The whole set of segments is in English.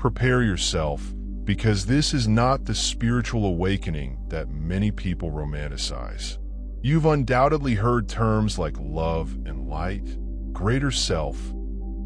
prepare yourself, because this is not the spiritual awakening that many people romanticize. You've undoubtedly heard terms like love and light, greater self,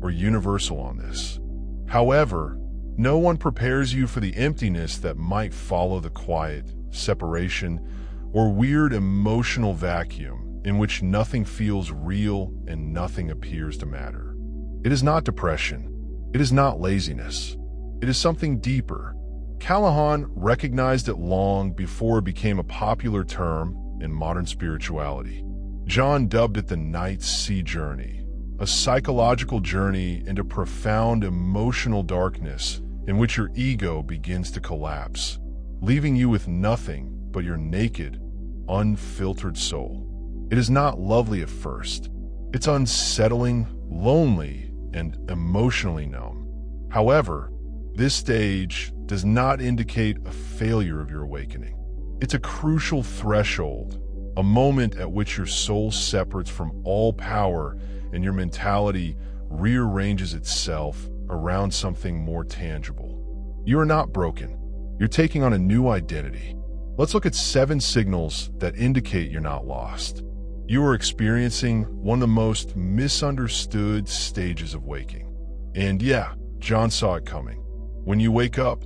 or universal on this. However, no one prepares you for the emptiness that might follow the quiet, separation, or weird emotional vacuum in which nothing feels real and nothing appears to matter. It is not depression. It is not laziness. It is something deeper. Callahan recognized it long before it became a popular term in modern spirituality. John dubbed it the Night Sea Journey, a psychological journey into profound emotional darkness in which your ego begins to collapse, leaving you with nothing but your naked, unfiltered soul. It is not lovely at first. It's unsettling, lonely, and emotionally numb. However, this stage does not indicate a failure of your awakening. It's a crucial threshold, a moment at which your soul separates from all power and your mentality rearranges itself around something more tangible. You are not broken. You're taking on a new identity. Let's look at 7 signals that indicate you're not lost. You are experiencing one of the most misunderstood stages of waking. And yeah, John saw it coming. When you wake up,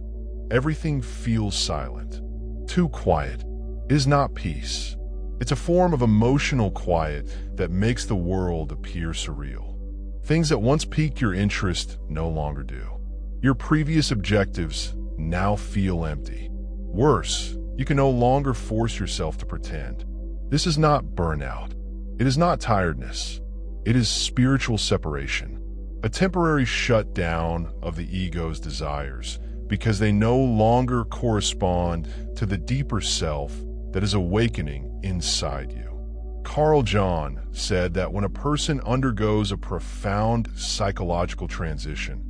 everything feels silent. Too quiet. It is not peace. It's a form of emotional quiet that makes the world appear surreal. Things that once piqued your interest no longer do. Your previous objectives now feel empty. Worse, you can no longer force yourself to pretend. This is not burnout. It is not tiredness. It is spiritual separation. A temporary shutdown of the ego's desires, because they no longer correspond to the deeper self that is awakening inside you. Carl Jung said that when a person undergoes a profound psychological transition,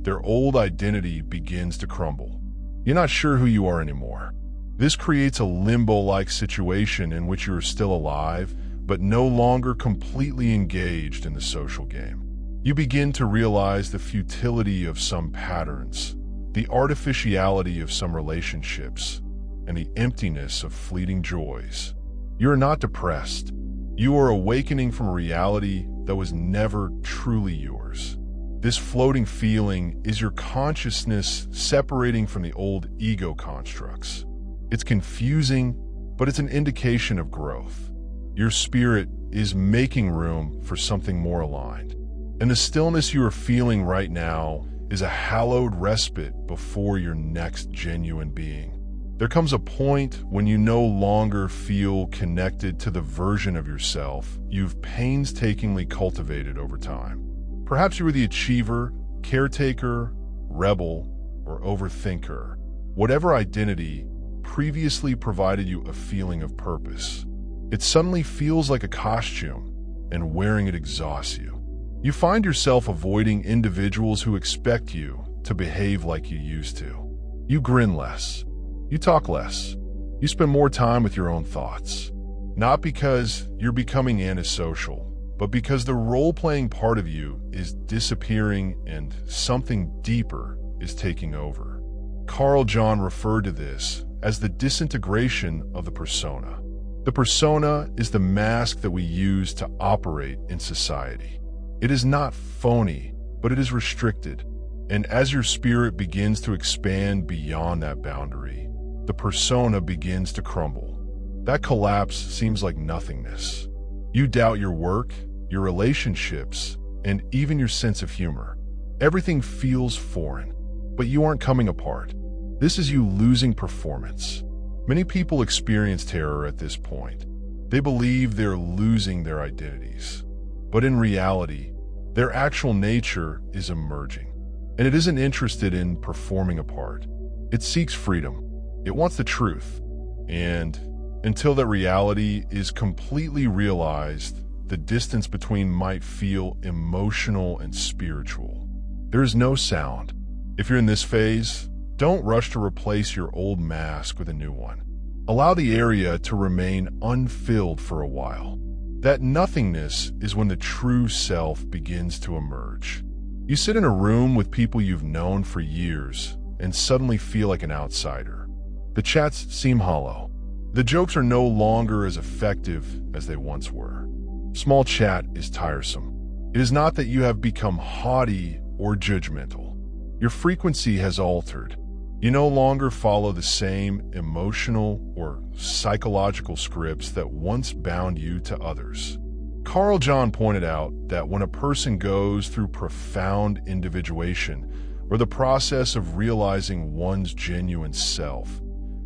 their old identity begins to crumble. You're not sure who you are anymore. This creates a limbo-like situation in which you are still alive, but no longer completely engaged in the social game. You begin to realize the futility of some patterns, the artificiality of some relationships, and the emptiness of fleeting joys. You are not depressed. You are awakening from a reality that was never truly yours. This floating feeling is your consciousness separating from the old ego constructs. It's confusing, but it's an indication of growth. Your spirit is making room for something more aligned. And the stillness you are feeling right now is a hallowed respite before your next genuine being. There comes a point when you no longer feel connected to the version of yourself you've painstakingly cultivated over time. Perhaps you were the achiever, caretaker, rebel, or overthinker. Whatever identity previously provided you a feeling of purpose, it suddenly feels like a costume, and wearing it exhausts you. You find yourself avoiding individuals who expect you to behave like you used to. You grin less. You talk less. You spend more time with your own thoughts. Not because you're becoming antisocial, but because the role-playing part of you is disappearing and something deeper is taking over. Carl Jung referred to this as the disintegration of the persona. The persona is the mask that we use to operate in society. It is not phony, but it is restricted. And as your spirit begins to expand beyond that boundary, the persona begins to crumble. That collapse seems like nothingness. You doubt your work, your relationships, and even your sense of humor. Everything feels foreign, but you aren't coming apart. This is you losing performance. Many people experience terror at this point. They believe they're losing their identities. But in reality, their actual nature is emerging. And it isn't interested in performing a part. It seeks freedom. It wants the truth. And until that reality is completely realized, the distance between might feel emotional and spiritual. There is no sound. If you're in this phase, don't rush to replace your old mask with a new one. Allow the area to remain unfilled for a while. That nothingness is when the true self begins to emerge. You sit in a room with people you've known for years and suddenly feel like an outsider. The chats seem hollow. The jokes are no longer as effective as they once were. Small chat is tiresome. It is not that you have become haughty or judgmental. Your frequency has altered. You no longer follow the same emotional or psychological scripts that once bound you to others. Carl Jung pointed out that when a person goes through profound individuation, or the process of realizing one's genuine self,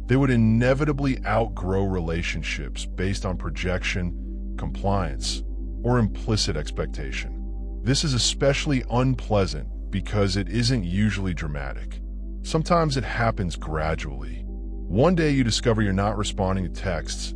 they would inevitably outgrow relationships based on projection, compliance, or implicit expectation. This is especially unpleasant because it isn't usually dramatic. Sometimes it happens gradually. One day you discover you're not responding to texts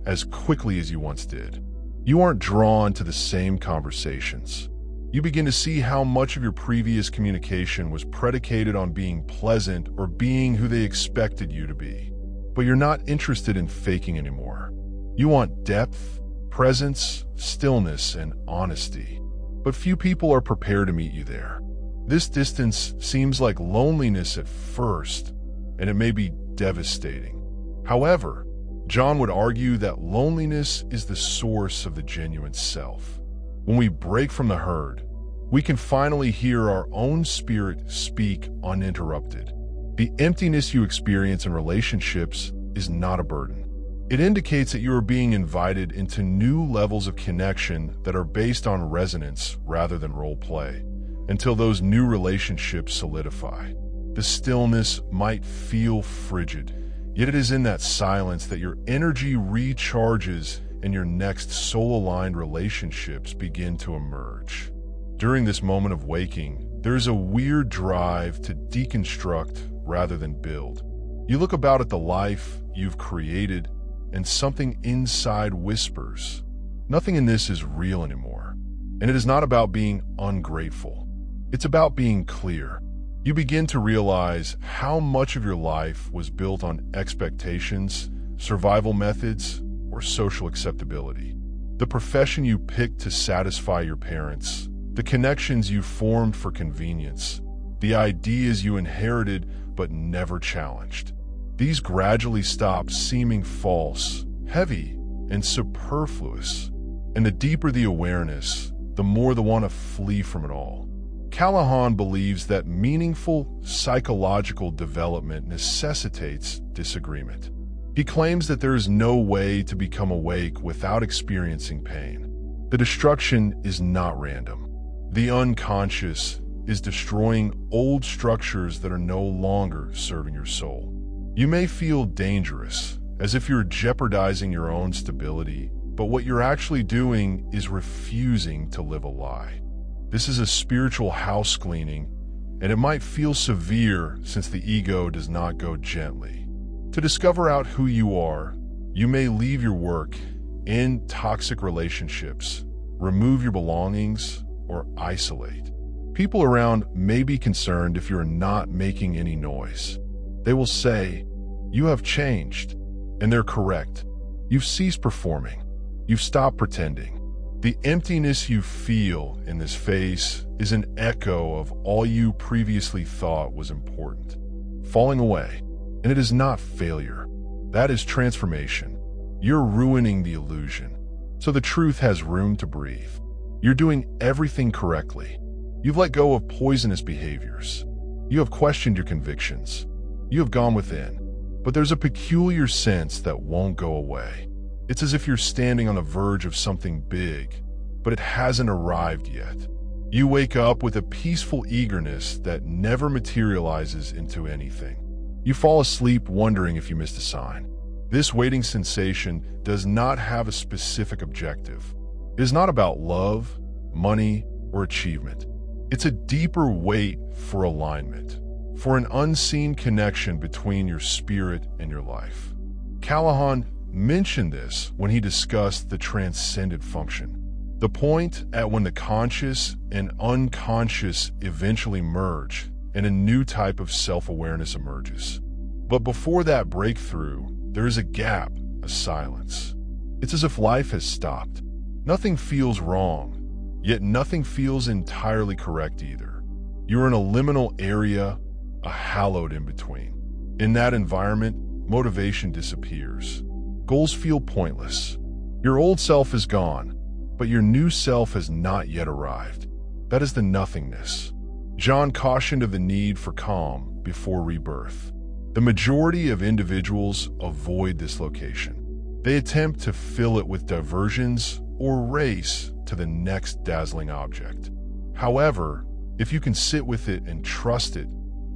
as quickly as you once did. You aren't drawn to the same conversations. You begin to see how much of your previous communication was predicated on being pleasant or being who they expected you to be. But you're not interested in faking anymore. You want depth, presence, stillness, and honesty. But few people are prepared to meet you there. This distance seems like loneliness at first, and it may be devastating. However, John would argue that loneliness is the source of the genuine self. When we break from the herd, we can finally hear our own spirit speak uninterrupted. The emptiness you experience in relationships is not a burden. It indicates that you are being invited into new levels of connection that are based on resonance rather than role play, until those new relationships solidify. The stillness might feel frigid, yet it is in that silence that your energy recharges and your next soul-aligned relationships begin to emerge. During this moment of waking, there is a weird drive to deconstruct rather than build. You look about at the life you've created, and something inside whispers, nothing in this is real anymore. And it is not about being ungrateful. It's about being clear. You begin to realize how much of your life was built on expectations, survival methods, or social acceptability. The profession you picked to satisfy your parents, the connections you formed for convenience, the ideas you inherited but never challenged. These gradually stop seeming false, heavy, and superfluous. And the deeper the awareness, the more the want to flee from it all. Callahan believes that meaningful psychological development necessitates disagreement. He claims that there is no way to become awake without experiencing pain. The destruction is not random. The unconscious is destroying old structures that are no longer serving your soul. You may feel dangerous, as if you're jeopardizing your own stability, but what you're actually doing is refusing to live a lie. This is a spiritual house cleaning, and it might feel severe since the ego does not go gently. To discover out who you are, you may leave your work, end toxic relationships, remove your belongings, or isolate. People around may be concerned if you're not making any noise. They will say, "You have changed," and they're correct. You've ceased performing. You've stopped pretending. The emptiness you feel in this phase is an echo of all you previously thought was important. Falling away. And it is not failure. That is transformation. You're ruining the illusion. So the truth has room to breathe. You're doing everything correctly. You've let go of poisonous behaviors. You have questioned your convictions. You have gone within. But there's a peculiar sense that won't go away. It's as if you're standing on the verge of something big, but it hasn't arrived yet. You wake up with a peaceful eagerness that never materializes into anything. You fall asleep wondering if you missed a sign. This waiting sensation does not have a specific objective. It is not about love, money, or achievement. It's a deeper wait for alignment, for an unseen connection between your spirit and your life. Callahan mentioned this when he discussed the transcendent function, the point at when the conscious and unconscious eventually merge and a new type of self-awareness emerges. But before that breakthrough, there is a gap, a silence. It's as if life has stopped. Nothing feels wrong, yet nothing feels entirely correct either. You're in a liminal area, a hallowed in-between. In that environment, motivation disappears. Goals feel pointless. Your old self is gone, but your new self has not yet arrived. That is the nothingness. John cautioned of the need for calm before rebirth. The majority of individuals avoid this location. They attempt to fill it with diversions or race to the next dazzling object. However, if you can sit with it and trust it,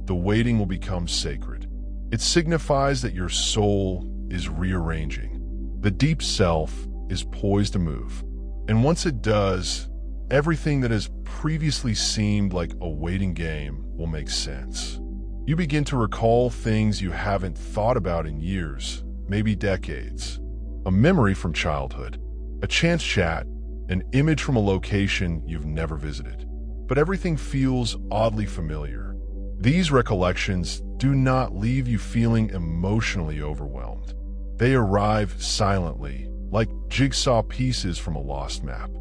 the waiting will become sacred. It signifies that your soul is rearranging. The deep self is poised to move. And once it does, everything that has previously seemed like a waiting game will make sense. You begin to recall things you haven't thought about in years, maybe decades. A memory from childhood, a chance chat, an image from a location you've never visited. But everything feels oddly familiar. These recollections do not leave you feeling emotionally overwhelmed. They arrive silently, like jigsaw pieces from a lost map.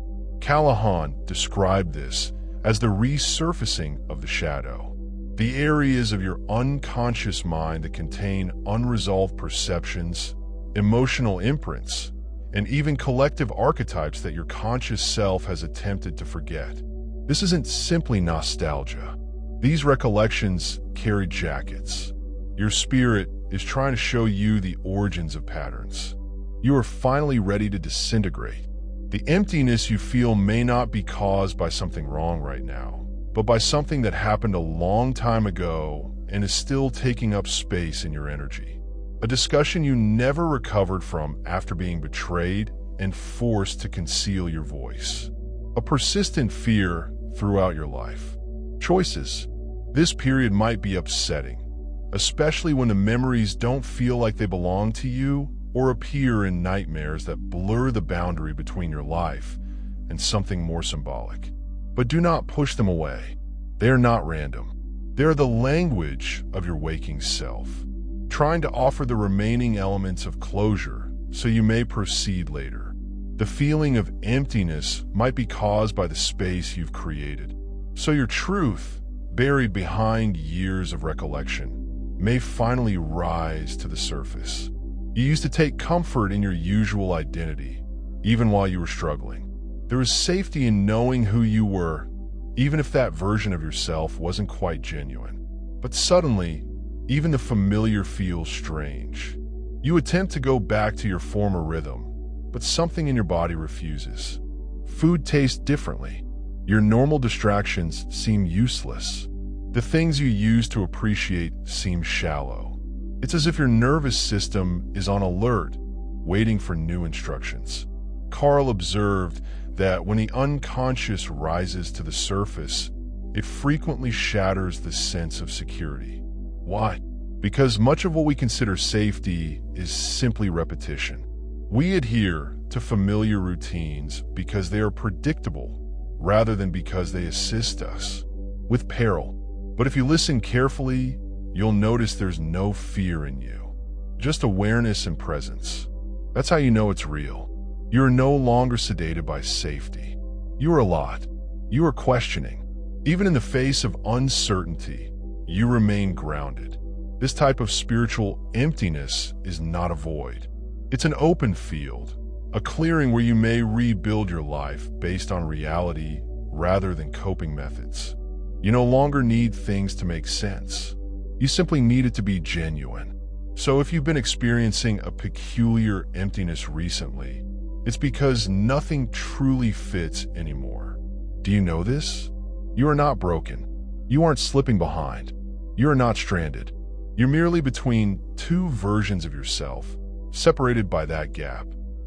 Callahan described this as the resurfacing of the shadow. The areas of your unconscious mind that contain unresolved perceptions, emotional imprints, and even collective archetypes that your conscious self has attempted to forget. This isn't simply nostalgia. These recollections carry jackets. Your spirit is trying to show you the origins of patterns. You are finally ready to disintegrate. The emptiness you feel may not be caused by something wrong right now, but by something that happened a long time ago and is still taking up space in your energy. A discussion you never recovered from after being betrayed and forced to conceal your voice. A persistent fear throughout your life. Choices. This period might be upsetting, especially when the memories don't feel like they belong to you or appear in nightmares that blur the boundary between your life and something more symbolic. But do not push them away. They are not random. They are the language of your waking self, trying to offer the remaining elements of closure so you may proceed later. The feeling of emptiness might be caused by the space you've created. So your truth, buried behind years of recollection, may finally rise to the surface. You used to take comfort in your usual identity, even while you were struggling. There was safety in knowing who you were, even if that version of yourself wasn't quite genuine. But suddenly, even the familiar feels strange. You attempt to go back to your former rhythm, but something in your body refuses. Food tastes differently. Your normal distractions seem useless. The things you used to appreciate seem shallow. It's as if your nervous system is on alert, waiting for new instructions. Carl observed that when the unconscious rises to the surface, it frequently shatters the sense of security. Why? Because much of what we consider safety is simply repetition. We adhere to familiar routines because they are predictable rather than because they assist us with peril. But if you listen carefully, you'll notice there's no fear in you, just awareness and presence. That's how you know it's real. You are no longer sedated by safety. You are alive. You are questioning. Even in the face of uncertainty, you remain grounded. This type of spiritual emptiness is not a void. It's an open field, a clearing where you may rebuild your life based on reality rather than coping methods. You no longer need things to make sense. You simply need it to be genuine. So if you've been experiencing a peculiar emptiness recently, it's because nothing truly fits anymore. Do you know this? You are not broken. You aren't slipping behind. You are not stranded. You're merely between two versions of yourself, separated by that gap.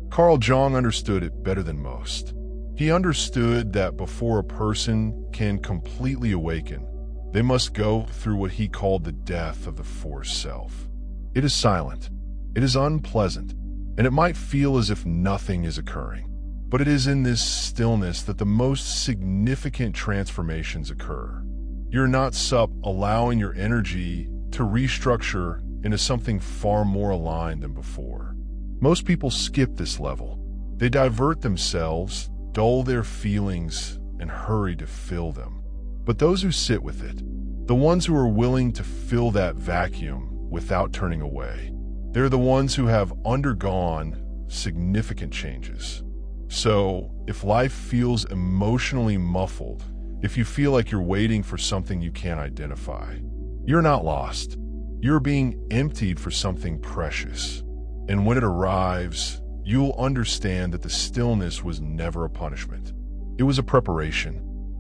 Carl Jung understood it better than most. He understood that before a person can completely awaken, they must go through what he called the death of the forced self. It is silent, it is unpleasant, and it might feel as if nothing is occurring. But it is in this stillness that the most significant transformations occur. You're not allowing your energy to restructure into something far more aligned than before. Most people skip this level. They divert themselves, dull their feelings, and hurry to fill them. But those who sit with it, the ones who are willing to fill that vacuum without turning away, they're the ones who have undergone significant changes. So, if life feels emotionally muffled, if you feel like you're waiting for something you can't identify, you're not lost. You're being emptied for something precious. And when it arrives, you'll understand that the stillness was never a punishment. It was a preparation.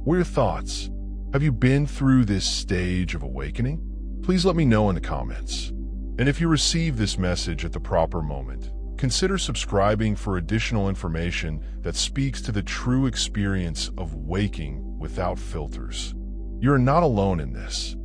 What are your thoughts? Have you been through this stage of awakening? Please let me know in the comments. And if you receive this message at the proper moment, consider subscribing for additional information that speaks to the true experience of waking without filters. You're not alone in this.